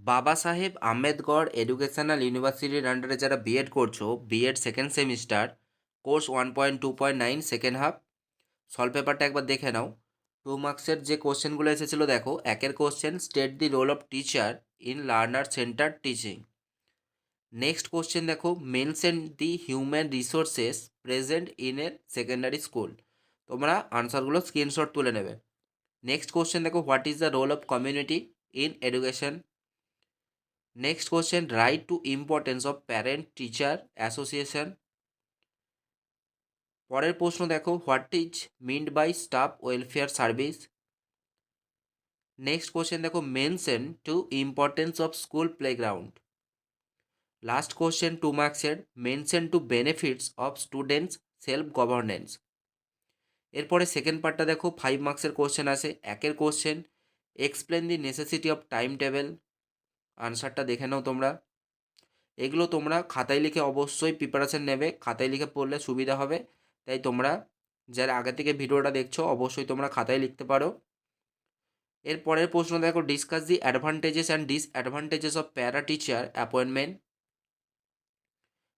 বাবা সাহেব আম্বেদকর এডুকেশনাল ইউনিভার্সিটির আন্ডারে যারা বিএড করছো, BEd second semester course 1.2.9 second half, solve পেপারটা একবার দেখে নাও। 2 মার্কসের যে কোশ্চেনগুলো এসেছিলো দেখো, একের question state the role of teacher in learner centre teaching. Next question দেখো, mention the human resources present in a secondary school. তোমরা আনসারগুলো স্ক্রিনশট তুলে নেবে। নেক্সট কোশ্চেন দেখো, what is the role of community in education. Next question, write two importance of parent teacher association. পরের প্রশ্ন দেখো, what is meant by staff welfare service. Next question দেখো, mention two importance of school playground. Last question 2 মার্কসের, mention two benefits of students self governance. এরপরে second পার্টটা দেখো, 5 মার্কসের question আছে। একের question, explain the necessity of time table. আনসারটা দেখে নাও তোমরা। এগুলো তোমরা খাতায় লিখে অবশ্যই প্রিপারেশন নেবে, খাতায় লিখে পড়লে সুবিধা হবে। তাই তোমরা যারা আগে থেকে ভিডিওটা দেখছো অবশ্যই তোমরা খাতায় লিখতে পারো। এর পরের প্রশ্ন দেখো, discuss the advantages and disadvantages of para teacher appointment.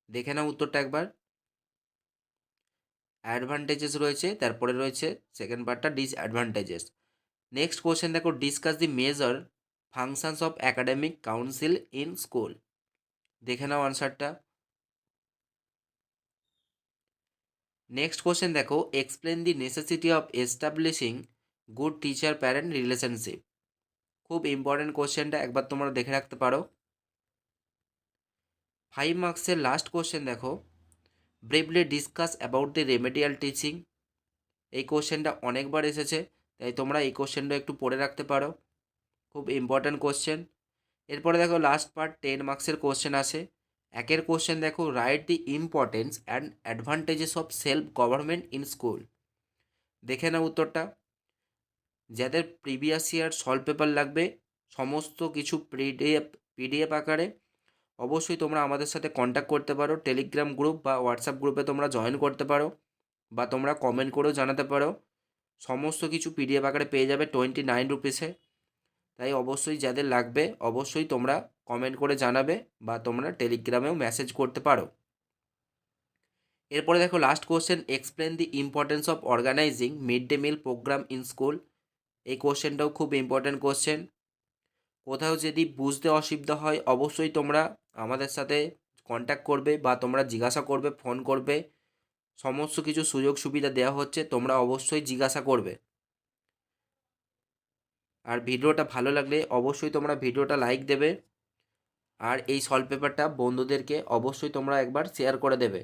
দেখে নাও উত্তরটা একবার। অ্যাডভান্টেজেস রয়েছে, তারপরে রয়েছে সেকেন্ড পার্টটা ডিসঅ্যাডভান্টেজেস। নেক্সট কোশ্চেন দেখো, discuss the major functions of academic council in school. দেখে নাও আনসারটা। নেক্সট কোশ্চেন দেখো, explain the necessity of establishing good teacher parent relationship. খুব ইম্পর্টেন্ট কোশ্চেনটা, একবার তোমরা দেখে রাখতে পারো। 5 মার্কসের লাস্ট কোশ্চেন দেখো, briefly discuss about the remedial teaching. এই কোশ্চেনটা অনেকবার এসেছে, তাই তোমরা এই কোশ্চেনটা একটু পড়ে রাখতে পারো, খুব ইম্পর্ট্যান্ট কোশ্চেন। এরপরে দেখো লাস্ট পার্ট 10 মার্কসের কোশ্চেন আছে। একের কোশ্চেন দেখো, write the importance and advantages of self government in school. দেখে নাও উত্তরটা। যাদের প্রিভিয়াস ইয়ার সলভ পেপার লাগবে সমস্ত কিছু পিডিএফ আকারে, অবশ্যই তোমরা আমাদের সাথে কন্ট্যাক্ট করতে পারো। টেলিগ্রাম গ্রুপ বা হোয়াটসঅ্যাপ গ্রুপে তোমরা জয়েন করতে পারো, বা তোমরা কমেন্ট করেও জানাতে পারো। সমস্ত কিছু পিডিএফ আকারে পেয়ে যাবে 29 রুপিসে। তাই অবশ্যই যাদের লাগবে অবশ্যই তোমরা কমেন্ট করে জানাবে, বা তোমরা টেলিগ্রামেও মেসেজ করতে পারো। এরপরে দেখো last question, explain the importance of organising mid day meal programme in school. এই কোশ্চেনটাও খুব ইম্পর্ট্যান্ট কোশ্চেন। কোথাও যদি বুঝতে অসুবিধা হয় অবশ্যই তোমরা আমাদের সাথে কন্ট্যাক্ট করবে, বা তোমরা জিজ্ঞাসা করবে, ফোন করবে। সমস্ত কিছু সুযোগ সুবিধা দেওয়া হচ্ছে, তোমরা অবশ্যই জিজ্ঞাসা করবে। আর ভিডিওটা ভালো লাগলে অবশ্যই তোমরা ভিডিওটা লাইক দেবে, আর এই সলভ পেপারটা বন্ধুদেরকে অবশ্যই তোমরা একবার শেয়ার করে দেবে।